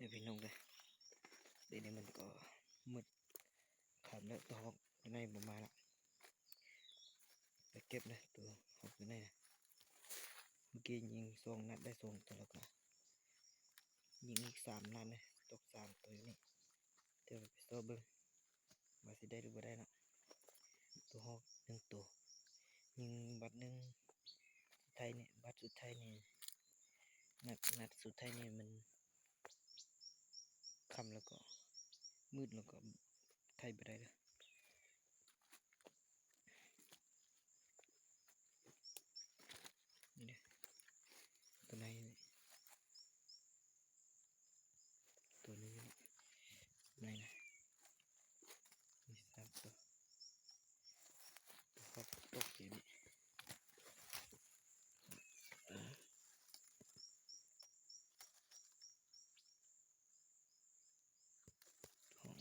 นี่พี่น้องเลยเดี๋ยวนี้มันก็มืดขาดแล้วตัวหอกอยู่ในบ่มาละไปเก็บเลยตัวหอกอยู่ในนะเมื่อกี้ยิง2 นัดได้2 ตัวแล้วก็ยิงอีก3 นัดเลยตก3 ตัวอยู่นี่เดี๋ยวไปโซ่เบิ้งว่าสิได้หรือบ่ได้นะตัวหอก1 ตัวยิงบัดหนึ่งสุดท้ายนี่บัดสุดท้ายนี่นัดสุดท้ายนี่มันค่ำแล้วก็มืดแล้วก็ไทยบ่ได้เลยนี่เด้ตัวไหนนี่ตัวนี้นี่ไหนนะมี3 ตัวตัวครับตกอยู่นี่ท้อง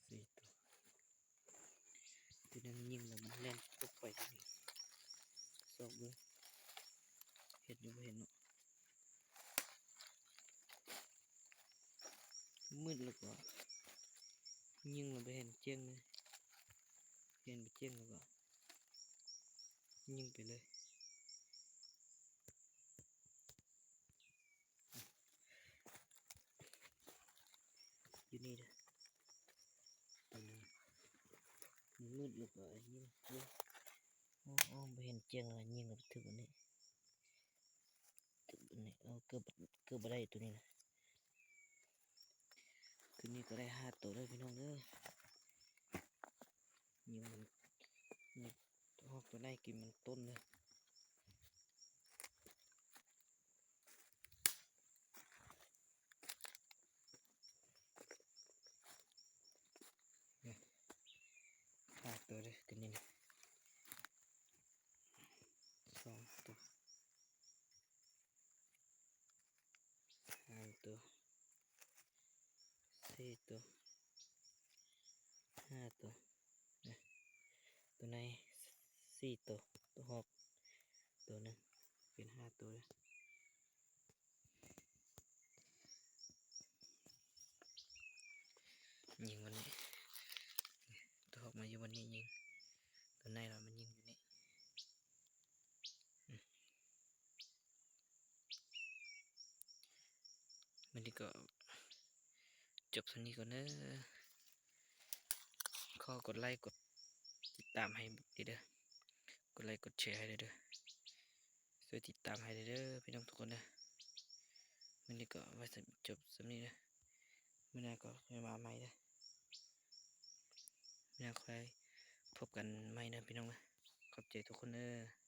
4 ตัวตัวนึงยิงแล้วมันเล่นตกไปที่นี่สองเบิ้งเห็นอยู่บ่เห็นเนาะมืดแล้วก็ยิงแล้วไปเห็นเจียงเลยเห็นไปเจียงแล้วก็ยิงไปเลยอยู่นี่เด้อตัวนึงมันมืดแล้วก็ยิงโอ้ไปเห็นเจียงแล้วยิงแล้วถึงอันนี้เกือบบ่ได้ตัวนี้นะคืนนี้ก็ได้5 ตัวเลยพี่น้องเด้อยิงมันยิงหอกตัวไหนกินมันต้นเลย5 ตัวเลยคืนนี้นะ2 ตัว3 ตัว4 ตัว5 ตัวตัวไหน4 ตัวตัวหอกตัวนึงเป็น5 ตัวเลยยิงวันนี้ตัวหอกมาอยู่วันนี้ยิงตัวไหนเรามันยิงอยู่นี่มันนี่ก็จบสันนี้ก่อนเนอะขอกดไลค์กดติดตามให้ดีเด้อกดไลค์กดแชร์ให้เด้อช่วยติดตามให้เด้อพี่น้องทุกคนนะมันนี่ก็ไว้จบสันนี้นะไม่น่าก็ไม่มาใหม่นะไม่น่าค่อยพบกันใหม่นะพี่น้องนะขอบใจทุกคนเนอะ